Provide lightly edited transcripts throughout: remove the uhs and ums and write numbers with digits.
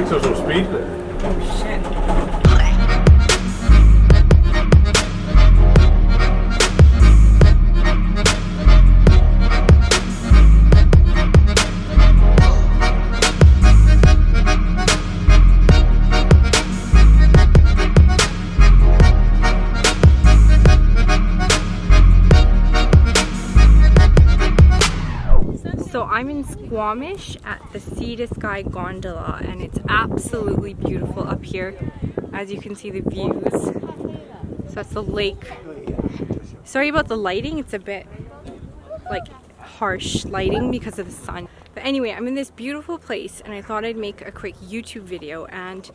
brakes or some speed there. Oh shit. So I'm in Squamish at the Sea to Sky gondola, and it's absolutely beautiful up here. As you can see the views. So that's the lake. Sorry about the lighting, it's a bit like harsh lighting because of the sun. But anyway, I'm in this beautiful place and I thought I'd make a quick YouTube video, and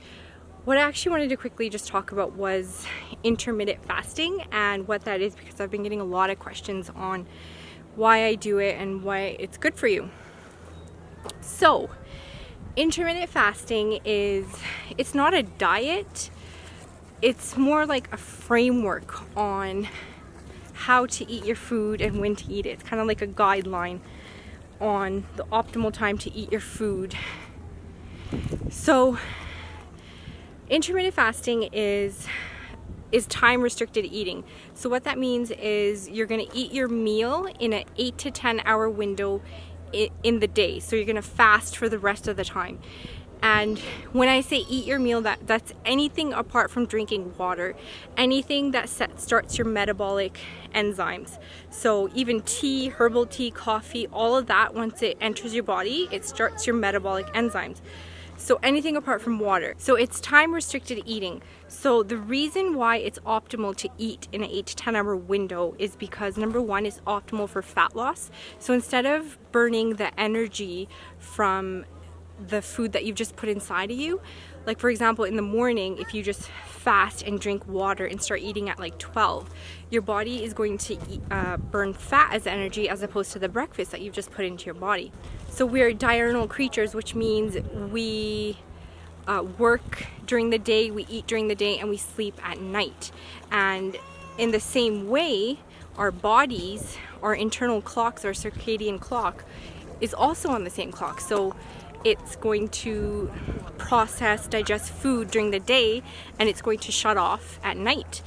what I actually wanted to quickly just talk about was intermittent fasting and what that is, because I've been getting a lot of questions on why I do it and why it's good for you. So intermittent fasting it's not a diet, it's more like a framework on how to eat your food and when to eat it. It's kind of like a guideline on the optimal time to eat your food. So intermittent fasting is time restricted eating. So what that means is you're going to eat your meal in an 8 to 10 hour window in the day. So you're going to fast for the rest of the time. And when I say eat your meal, that's anything apart from drinking water, anything that starts your metabolic enzymes. So even tea, herbal tea, coffee, all of that, once it enters your body, it starts your metabolic enzymes. So anything apart from water. So it's time restricted eating. So the reason why it's optimal to eat in an 8 to 10 hour window is because number one, it's optimal for fat loss. So instead of burning the energy from the food that you've just put inside of you, like for example in the morning, if you just fast and drink water and start eating at like 12, your body is going to burn fat as energy as opposed to the breakfast that you've just put into your body. So we're diurnal creatures, which means we work during the day, we eat during the day, and we sleep at night. And in the same way, our bodies, our internal clocks, our circadian clock is also on the same clock. So it's going to process, digest food during the day, and it's going to shut off at night.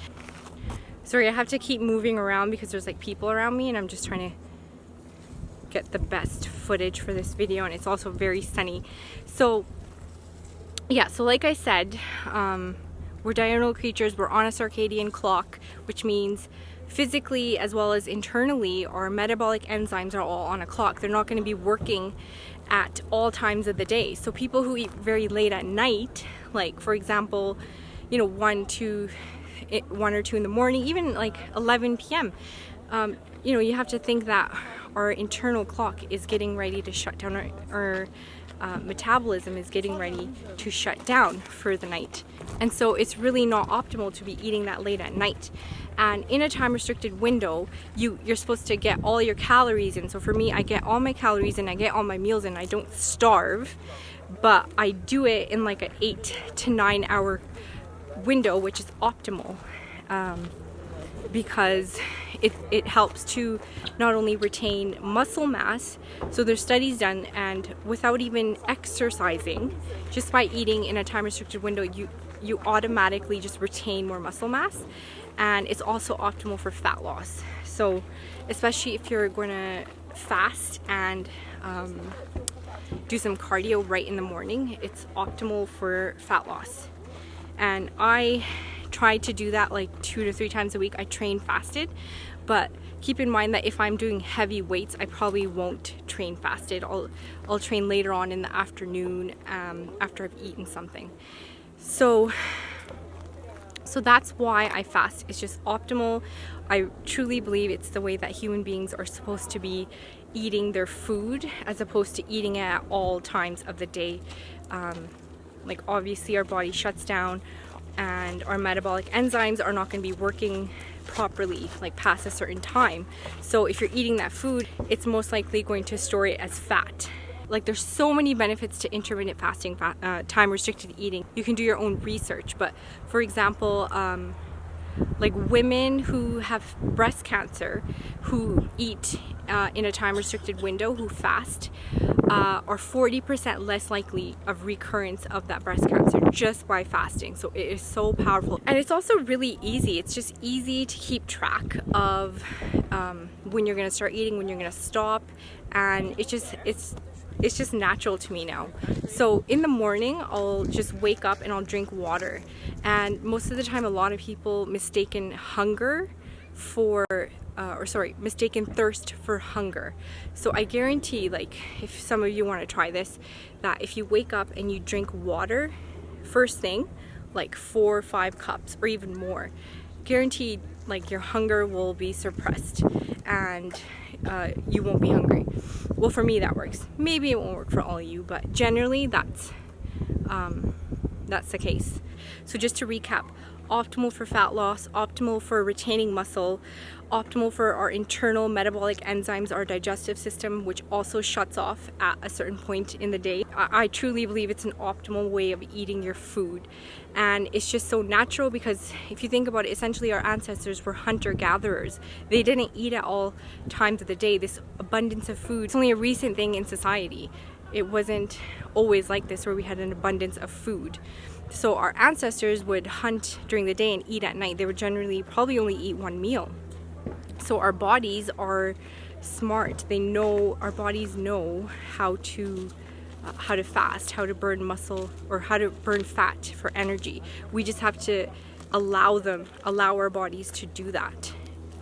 Sorry, I have to keep moving around because there's like people around me and I'm just trying to get the best footage for this video, and it's also very sunny. So yeah, so like I said, we're diurnal creatures, we're on a circadian clock, which means physically as well as internally our metabolic enzymes are all on a clock. They're not going to be working at all times of the day. So people who eat very late at night, like for example, you know, 1 or 2 in the morning, even like 11 p.m. You know, you have to think that our internal clock is getting ready to shut down, our metabolism is getting ready to shut down for the night. And so it's really not optimal to be eating that late at night. And in a time restricted window, you're supposed to get all your calories in. So for me, I get all my calories in, I get all my meals in, I don't starve, but I do it in like an 8 to 9 hour window, which is optimal, because it helps to not only retain muscle mass. So there's studies done, and without even exercising, just by eating in a time restricted window, you automatically just retain more muscle mass. And it's also optimal for fat loss. So especially if you're going to fast and do some cardio right in the morning, it's optimal for fat loss. And I try to do that like 2 to 3 times a week. I train fasted, but keep in mind that if I'm doing heavy weights, I probably won't train fasted. I'll train later on in the afternoon after I've eaten something. So that's why I fast. It's just optimal. I truly believe it's the way that human beings are supposed to be eating their food, as opposed to eating it at all times of the day. Like obviously our body shuts down and our metabolic enzymes are not going to be working properly like past a certain time. So if you're eating that food, it's most likely going to store it as fat. Like there's so many benefits to intermittent fasting, time restricted eating. You can do your own research, but for example, like women who have breast cancer, who eat in a time restricted window, who fast, are 40% less likely of recurrence of that breast cancer just by fasting. So it is so powerful, and it's also really easy. It's just easy to keep track of when you're going to start eating, when you're going to stop, and it's just natural to me now. So in the morning, I'll just wake up and I'll drink water. And most of the time, a lot of people mistaken hunger for, mistaken thirst for hunger. So I guarantee, like, if some of you want to try this, that if you wake up and you drink water first thing, like 4 or 5 cups or even more, guaranteed, like, your hunger will be suppressed and you won't be hungry. Well, for me that works. Maybe it won't work for all of you, but generally that's the case. So just to recap, optimal for fat loss, optimal for retaining muscle, optimal for our internal metabolic enzymes, our digestive system, which also shuts off at a certain point in the day. I truly believe it's an optimal way of eating your food. And it's just so natural, because if you think about it, essentially our ancestors were hunter-gatherers. They didn't eat at all times of the day. This abundance of food, it's only a recent thing in society. It wasn't always like this, where we had an abundance of food. So our ancestors would hunt during the day and eat at night. They would generally probably only eat one meal. So our bodies are smart. Our bodies know how to fast, how to burn muscle, or how to burn fat for energy. We just have to allow our bodies to do that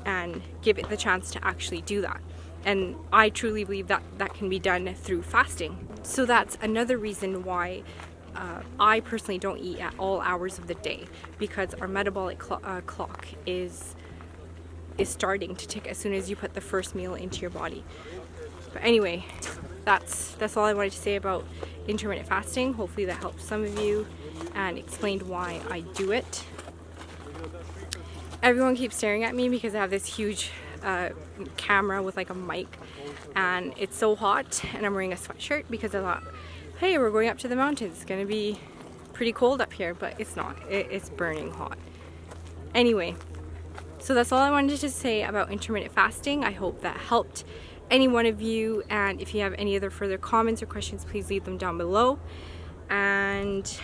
and give it the chance to actually do that. And I truly believe that that can be done through fasting. So that's another reason why I personally don't eat at all hours of the day, because our metabolic clock is starting to tick as soon as you put the first meal into your body. But anyway, that's all I wanted to say about intermittent fasting. Hopefully that helped some of you and explained why I do it. Everyone keeps staring at me because I have this huge camera with like a mic, and it's so hot, and I'm wearing a sweatshirt because I thought, hey, we're going up to the mountains, it's gonna be pretty cold up here, but it's not. It's burning hot. Anyway, so that's all I wanted to say about intermittent fasting. I hope that helped any one of you, and if you have any other further comments or questions, please leave them down below, and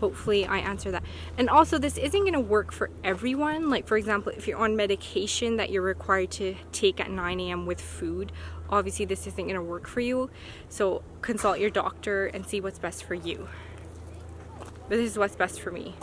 hopefully I answer that. And also, this isn't going to work for everyone. Like, for example, if you're on medication that you're required to take at 9 a.m. with food, obviously this isn't going to work for you. So consult your doctor and see what's best for you. But this is what's best for me.